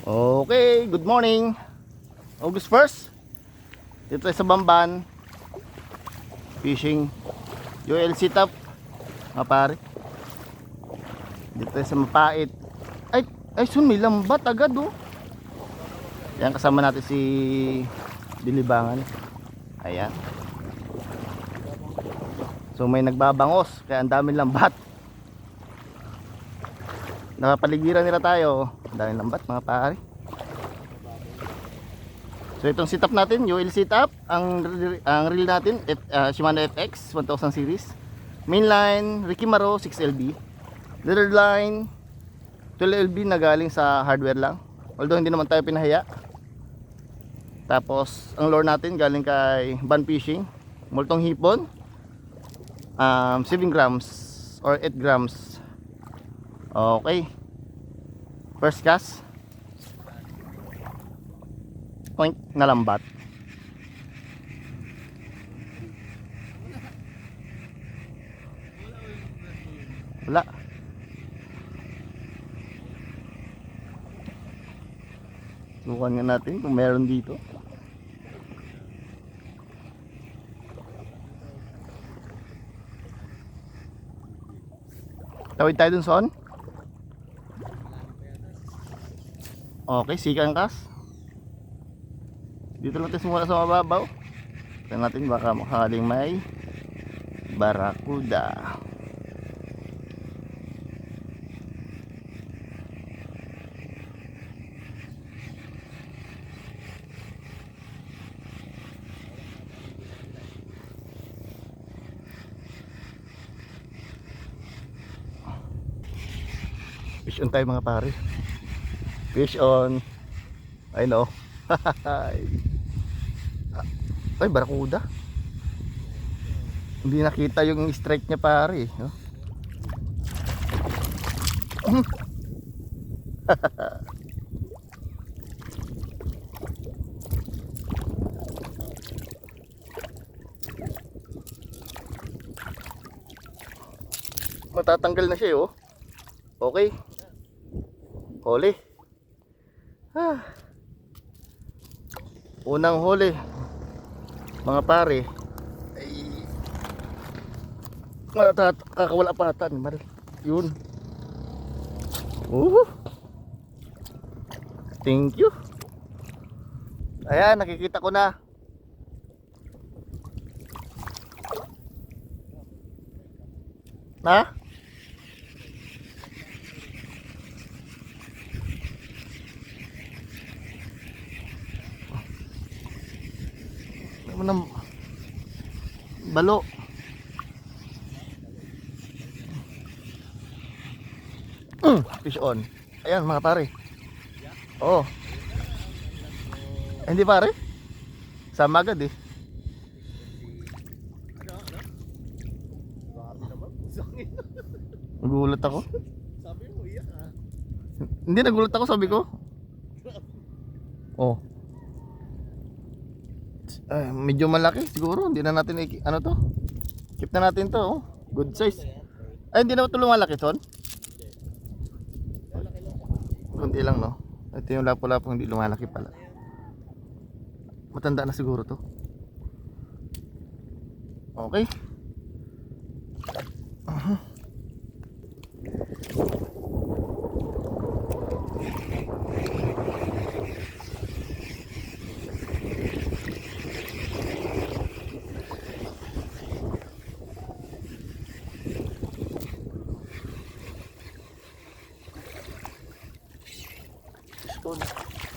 Okay, good morning. August 1st. Dito tayo sa Bamban. Fishing. ULC top. Mga pare. Dito tayo sa Mapait. Ay sun, may lambat agad oh. Yan, kasama natin si Dilibangan. Ayan. So may nagbabangos, kaya ang daming lambat. Nakapaligiran nila tayo. Ang daming lambat mga pare. So itong setup natin, ULC setup. Ang reel natin Shimano FX 1000 series. Mainline Rikimaro 6LB. Leader line 12LB na galing sa hardware lang. Although hindi naman tayo pinahaya. Tapos ang lure natin galing kay Ban Fishing. Multong hipon. 7 grams or 8 grams. Okay. First cast. Point na lambat. Wala. Subukan nga natin kung meron dito. Tawid tayo dun son. Okay, sigang kas. Dito lang tayo muna sa mababaw. Tignan natin baka makaling may barakuda. Fish on tayo mga pare. Fish on. I know. Ay, barakuda. Hindi nakita yung strike niya pare. Matatanggal na siya oh. Okay. Huli. Unang huli mga pare ay kakawala patan yun. Thank you. Ayan, nakikita ko na. Ha? Ng balo. Fish on. Ayan mga pare. Oh. Hindi pare. Sama agad eh. Nagulat ako. Sabi mo iyak ah. Hindi, nagulat ako, sabi ko. Oh. Ay, medyo malaki siguro. Hindi na natin ano to. Keep na natin to oh. Good size. Ay, hindi na ito lumalaki son. Kunti lang no. Ito yung lapo-lapo hindi lumalaki pala. Matanda na siguro to. Okay.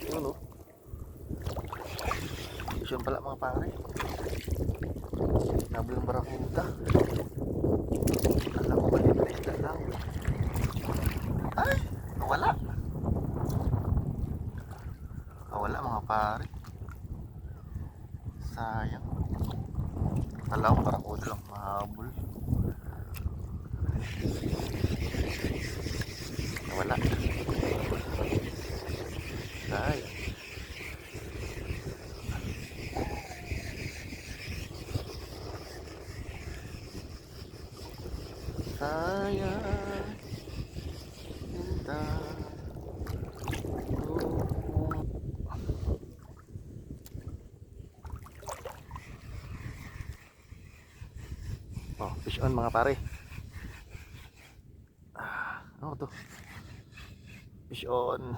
Yun o. Isyon pala mga pare. Nabal ng barakuda. Alam ko maliit na lang. Ay, nawala. Nawala mga pare. Sayang. Alam ko barakuda lang mahabol. Nawala. Ay. Sayang. Cinta. Fish on mga pare. Ano to? Fish on.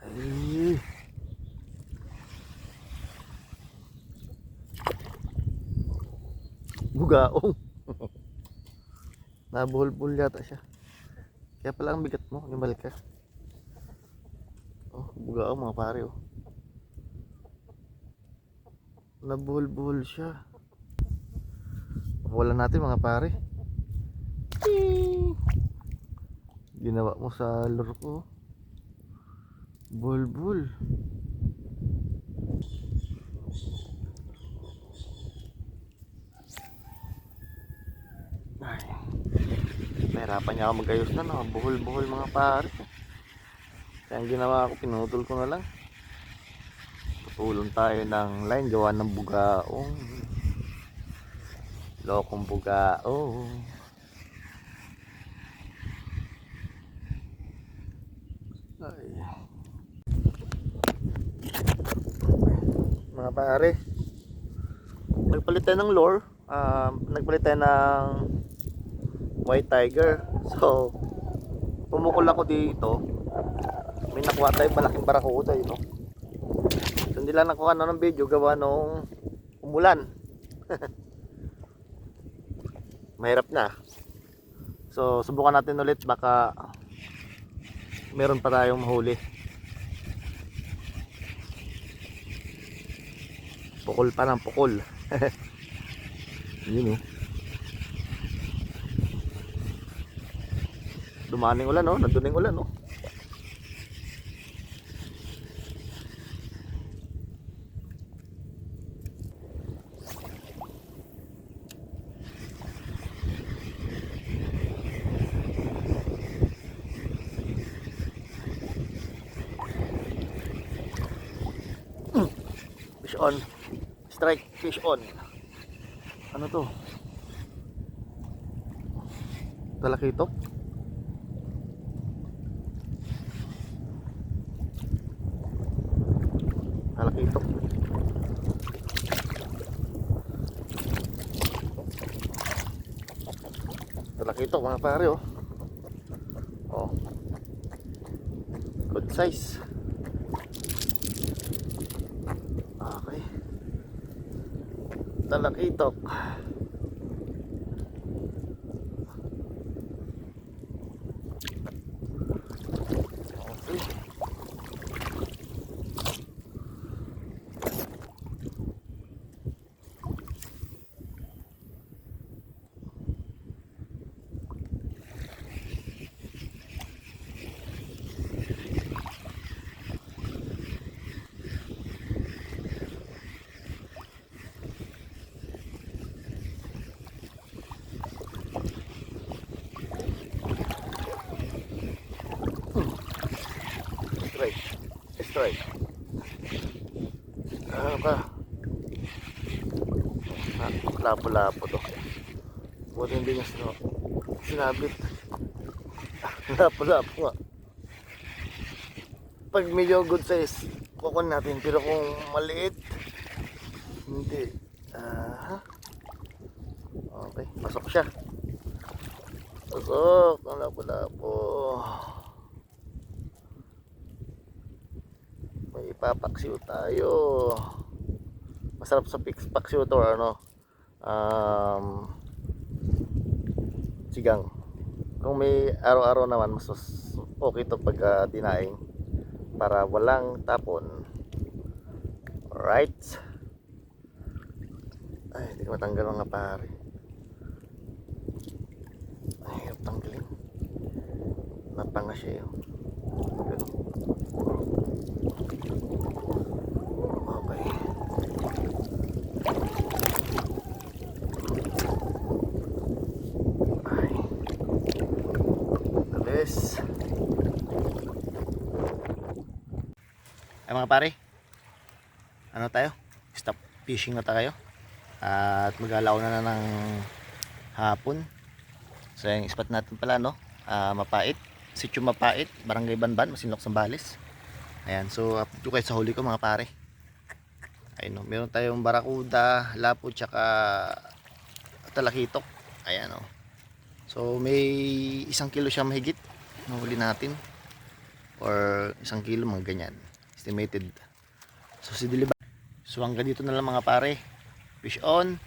Ay. Bugaong. Nabuhol-buhol yata siya. Kaya pala ang bigat mo, limal ka. Oh, bugaong mga pare oh. Nabuhol-buhol siya. Wala natin mga pare. Ginawa mo sa lure ko. Buhol-buhol. Ay. Nahirapan niya ako magayos na, no? Buhol-buhol mga pare. Kaya ang ginawa ko, pinutol ko na lang. Tutulong tayo ng line, gawa ng bugaong. Lokong bugaong. Ay. Mga pare, nagpalit tayo ng lure. Nagpalit tayo ng white tiger. So pumukol ako dito, may nakuha tayo malaking barakuda yun, no? So hindi lang nakuha na ng video gawa nung umulan. Mahirap na. So subukan natin ulit, baka meron pa tayong mahuli. Pukol pa ng pukol. Yun, oh. Dumaning ulan, no? Nanduning ulan, no? Fish on. Strike fish on. Ano to? Talakitok? Talakitok. Talakitok mga pare, oh. Oh. Good size. Okay. Talakitok. Strike. Ano ka? Lapo-lapo to. Buti hindi niya sinabit. Lapo-lapo nga. Pag medyo good size, kukun natin. Pero kung maliit, hindi. Okay, pasok siya. Pasok ang lapo-lapo. May ipapaksiw tayo. Masarap sa paksiw to, ano, sigang. Kung may araw-araw naman, mas okay to pag dinaing para walang tapon. Alright. Ay, hindi ko matanggal mga pare. Ay, hirap tanggalin. Napanga siya yun. Ganun. Okay. Ay. Alis. Ay mga pare, ano tayo? Stop fishing na tayo. At mag-alaw na ng hapon. So yung spot natin pala, no? Mapait. Sitio Mapait, Barangay Banban, Masinloc, Zambales. Ayan, so update ko kayo sa huli ko mga pare. Ayun, no, meron tayong barakuda, lapo, tsaka talakitok. Ayan oh. So may 1 kilo siya mahigit. Nahuli natin. Or 1 kilo mga ganyan. Estimated. So si Diliba. So hanggang dito na lang mga pare. Fish on.